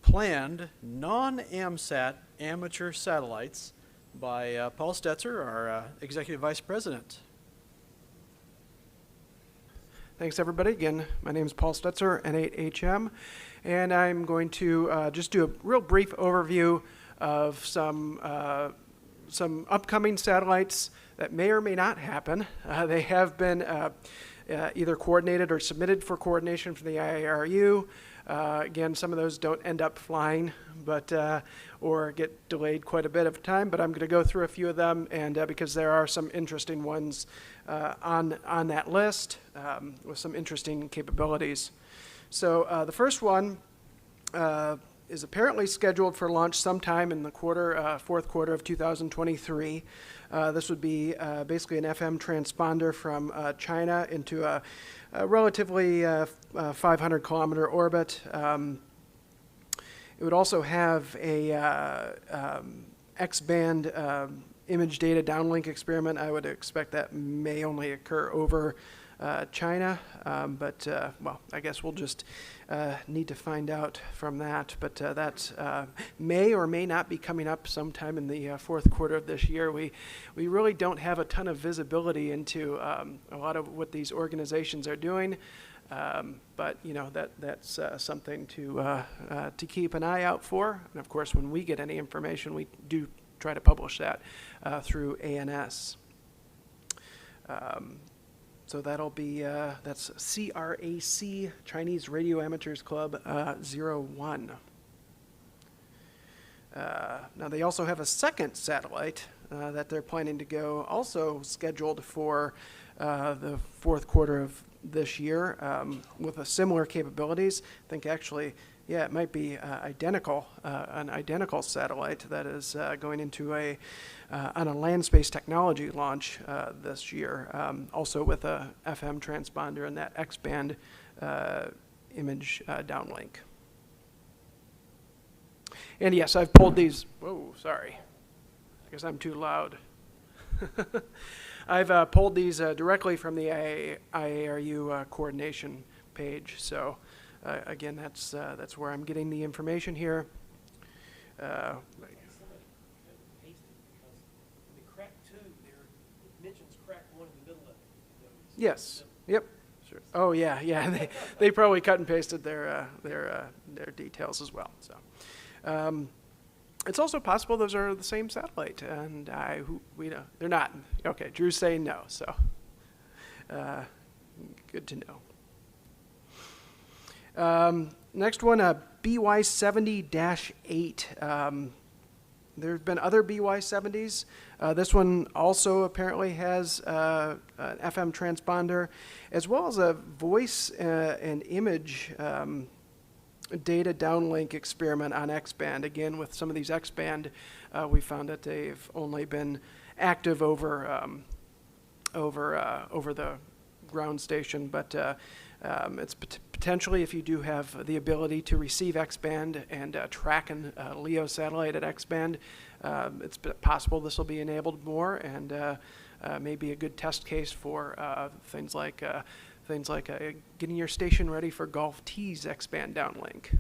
planned non-AMSAT amateur satellites by Paul Stetzer, our Executive Vice President. Thanks, everybody. Again, my name is Paul Stetzer, N8HM, and I'm going to just do a real brief overview of some upcoming satellites that may or may not happen. They have been either coordinated or submitted for coordination from the IARU. Again, some of those don't end up flying, but or get delayed quite a bit of time. But I'm going to go through a few of them, and because there are some interesting ones on that list with some interesting capabilities. So the first one is apparently scheduled for launch sometime in the fourth quarter of 2023. This would be basically an FM transponder from China into a relatively 500-kilometer orbit. It would also have a X-band image data downlink experiment. I would expect that may only occur over China, but well, I guess we'll just need to find out from that. But that may or may not be coming up sometime in the fourth quarter of this year. We really don't have a ton of visibility into a lot of what these organizations are doing, but you know that's something to keep an eye out for. And of course, when we get any information, we do try to publish that through ANS. So that'll be, that's CRAC, Chinese Radio Amateurs Club 01. Now they also have a second satellite that they're planning to go, also scheduled for the fourth quarter of this year with similar capabilities. I think actually, yeah, it might be an identical satellite that is going into on a land space technology launch this year, also with a FM transponder and that X-band image downlink. And yes, I've pulled these. Whoa, sorry. I guess I'm too loud. I've pulled these directly from the IARU coordination page. So again, that's where I'm getting the information here. Yes. Yep. Sure. Oh yeah, yeah. They probably cut and pasted their details as well. So it's also possible those are the same satellite, and we know they're not. Okay, Drew's saying no. So good to know. Next one, BY70-8. There have been other BY70s. This one also apparently has an FM transponder, as well as a voice and image data downlink experiment on X-band. Again, with some of these X-band, we found that they've only been active over the ground station, but it's potentially, if you do have the ability to receive X-band and track a LEO satellite at X-band, it's possible this will be enabled more, and may be a good test case for things like getting your station ready for Golf T's X-band downlink.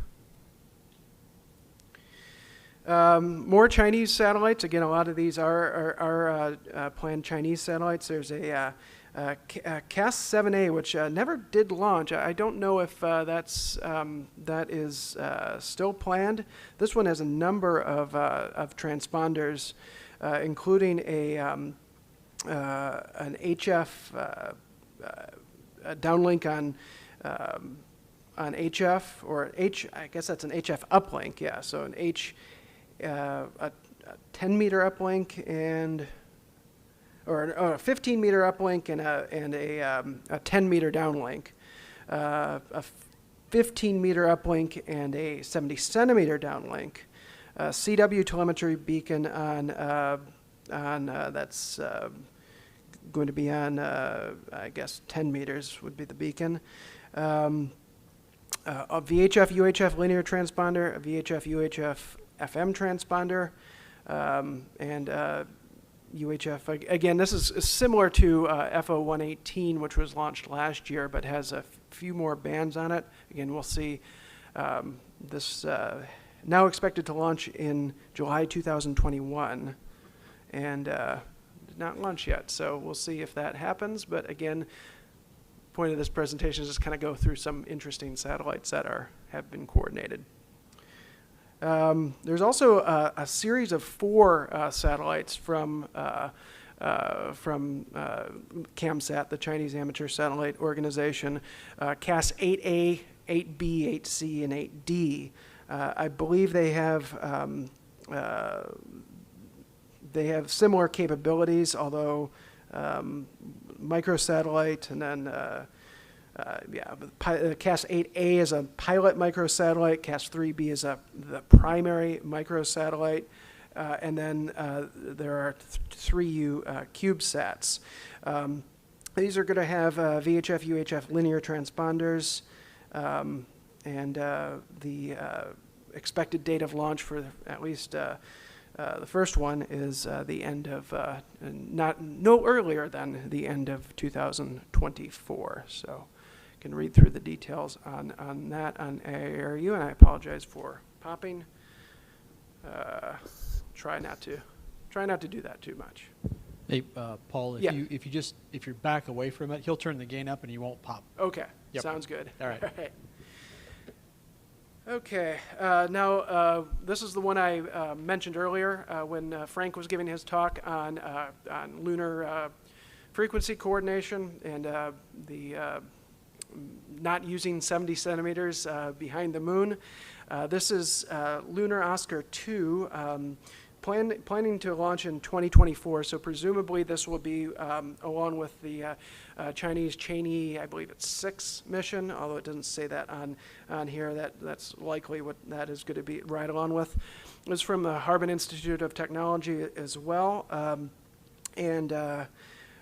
More Chinese satellites. Again, a lot of these are planned Chinese satellites. There's a CAS-7A, which never did launch. I don't know if that is still planned. This one has a number of transponders, including an HF downlink on HF, or I guess that's an HF uplink. Yeah, so an a 10-meter uplink or a 15-meter uplink and a 10-meter downlink, a 15-meter uplink and a 70-centimeter downlink, CW telemetry beacon on that's going to be on I guess 10 meters would be the beacon. A VHF UHF linear transponder, a VHF UHF FM transponder, and UHF. Again, this is similar to FO118, which was launched last year, but has a few more bands on it. Again, we'll see this now expected to launch in July 2021, and did not launch yet. So we'll see if that happens. But again, point of this presentation is just kind of go through some interesting satellites that have been coordinated. There's also a series of 4 satellites from AMSAT, the Chinese Amateur Satellite Organization, CAS 8A, 8B, 8C, and 8D. I believe they have similar capabilities, although microsatellite, and then CAS 8A is a pilot microsatellite, CAS 3B is the primary microsatellite, and then there are 3U CubeSats. These are going to have VHF, UHF linear transponders, and the expected date of launch for at least the first one is the end of, no earlier than the end of 2024. So you can read through the details on that on ARU, and I apologize for popping. Try not to do that too much. Hey, Paul, if you're back away from it, he'll turn the gain up and he won't pop. Okay, Yep. Sounds good. All right. All right. Okay, now this is the one I mentioned earlier when Frank was giving his talk on lunar frequency coordination and the not using 70 centimeters behind the moon. This is Lunar Oscar 2, planning to launch in 2024, so presumably this will be along with the Chinese Cheney, I believe it's 6 mission, although it doesn't say that on here. That's likely what that is going to be right along with. It's from the Harbin Institute of Technology as well, and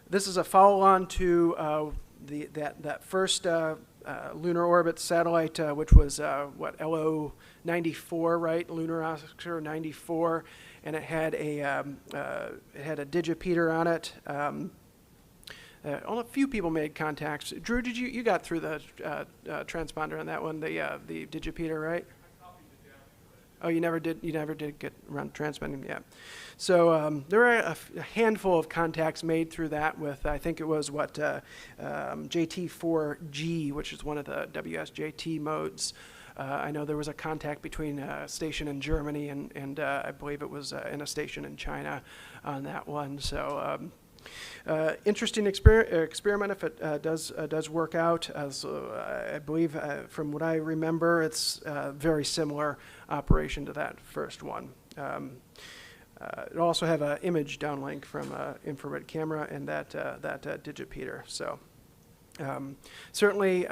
this is a follow-on to that first lunar orbit satellite, which was LO 94, right? Lunar Oscar 94, and it had a digipeater on it. Only a few people made contacts. Drew, you got through the transponder on that one, the digipeater, right? Oh, you never did get around transmitting, yeah. So there are a handful of contacts made through that with, I think it was JT4G, which is one of the WSJT modes. I know there was a contact between a station in Germany and I believe it was in a station in China on that one. So interesting experiment if it does work out. So I believe, from what I remember, it's a very similar operation to that first one. It also have an image downlink from an infrared camera and that digipeater. So certainly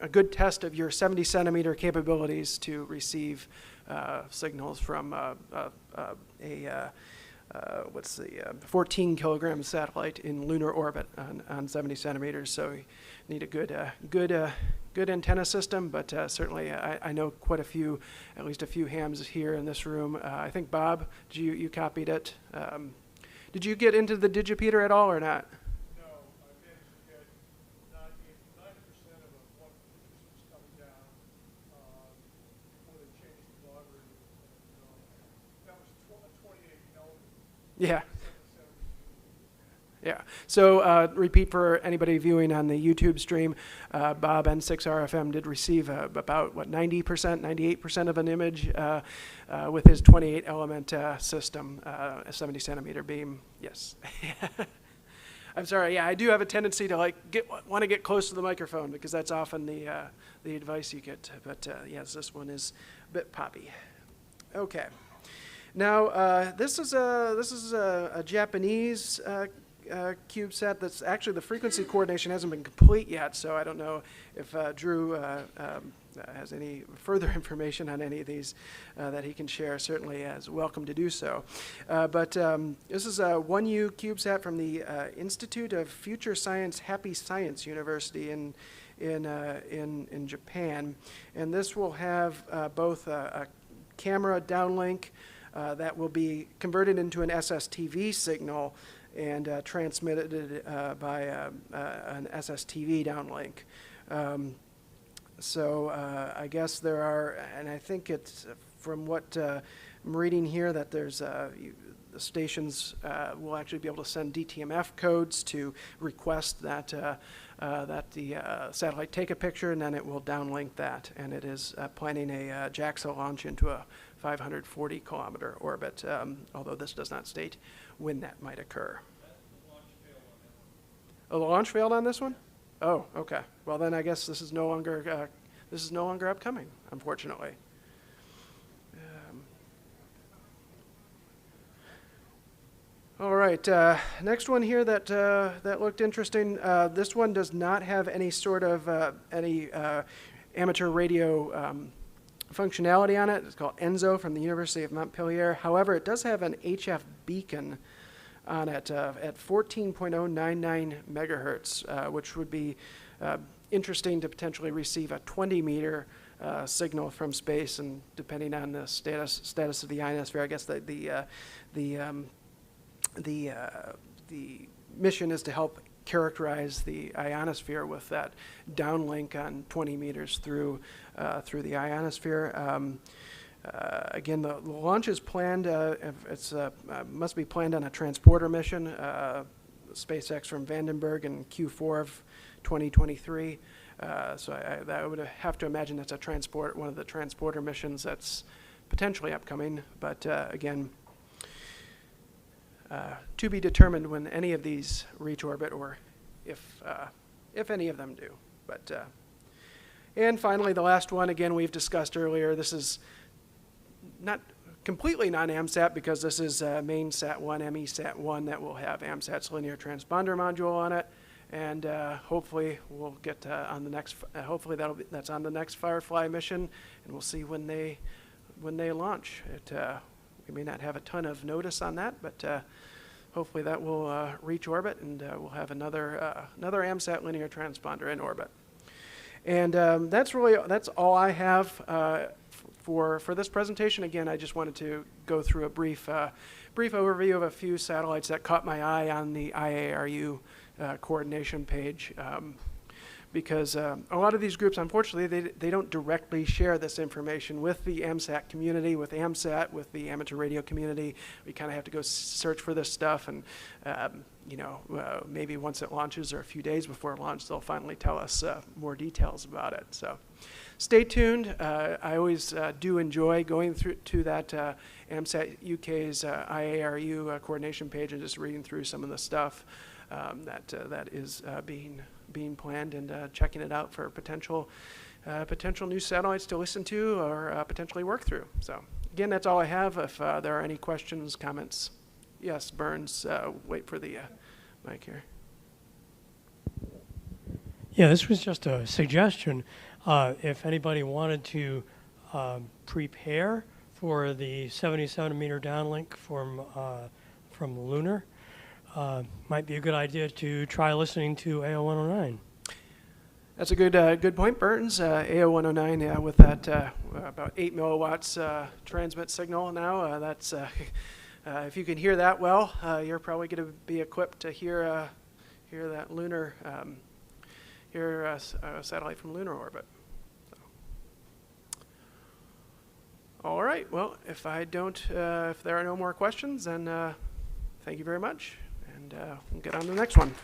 a good test of your 70 centimeter capabilities to receive signals from a 14 kilogram satellite in lunar orbit on 70 centimeters. So you need a good antenna system, but certainly I know quite a few, at least a few hams here in this room. I think Bob, you copied it. Did you get into the digipeater at all or not? No, I managed to get 90% of what was coming down before they changed the logarithm. That was a 28 element. Yeah. Yeah. So repeat for anybody viewing on the YouTube stream, Bob N6RFM did receive about 90%, 98% of an image with his 28 element system, a 70 centimeter beam. Yes. I'm sorry. Yeah, I do have a tendency to want to get close to the microphone because that's often the advice you get. But yes, this one is a bit poppy. Okay. Now this is a Japanese CubeSat. That's actually, the frequency coordination hasn't been complete yet, so I don't know if Drew has any further information on any of these that he can share. Certainly is welcome to do so. But this is a 1U CubeSat from the Institute of Future Science, Happy Science University in Japan, and this will have both a camera downlink that will be converted into an SSTV signal and transmitted by an SSTV downlink. So I guess there are, and I think it's from what I'm reading here that there's the stations will actually be able to send DTMF codes to request that the satellite take a picture, and then it will downlink that. And it is planning a JAXA launch into a 540-kilometer orbit, although this does not state when that might occur. Oh, the launch failed on this one? Oh, okay. Well, then I guess this is no longer upcoming, unfortunately. All right, next one here that looked interesting. This one does not have any sort of amateur radio functionality on it. It's called ENSO from the University of Montpellier. However, it does have an HF beacon on it at 14.099 megahertz, which would be interesting to potentially receive a 20-meter signal from space, and depending on the status of the ionosphere, I guess the mission is to help characterize the ionosphere with that downlink on 20 meters through the ionosphere. Again, the launch is planned. It's must be planned on a transporter mission, SpaceX from Vandenberg in Q4 of 2023. So I would have to imagine that's one of the transporter missions that's potentially upcoming. But again, to be determined when any of these reach orbit, or if any of them do. But and finally, the last one, again, we've discussed earlier. This is not completely non-AMSAT because this is MainSat-1, MESat-1 that will have AMSAT's linear transponder module on it, and hopefully we'll get on the next. Hopefully that's on the next Firefly mission, and we'll see when they launch. We may not have a ton of notice on that, but hopefully that will reach orbit, and we'll have another AMSAT linear transponder in orbit. And that's all I have for this presentation. Again, I just wanted to go through a brief overview of a few satellites that caught my eye on the IARU coordination page. Because a lot of these groups, unfortunately, they don't directly share this information with the AMSAT community, with AMSAT, with the amateur radio community. We kind of have to go search for this stuff, and maybe once it launches or a few days before launch, they'll finally tell us more details about it. So stay tuned. I always do enjoy going through to that AMSAT UK's IARU coordination page and just reading through some of the stuff that is being planned, and checking it out for potential new satellites to listen to or potentially work through. So again, that's all I have. If there are any questions, comments. Yes, Burns, wait for the mic here. Yeah, this was just a suggestion. If anybody wanted to prepare for the 77-meter downlink from lunar, might be a good idea to try listening to AO109. That's a good point, Burns. AO109 with that about 8 milliwatts transmit signal now. That's if you can hear that well, you're probably going to be equipped to hear that lunar satellite from lunar orbit. So. All right. Well, if there are no more questions, then thank you very much. And we'll get on to the next one.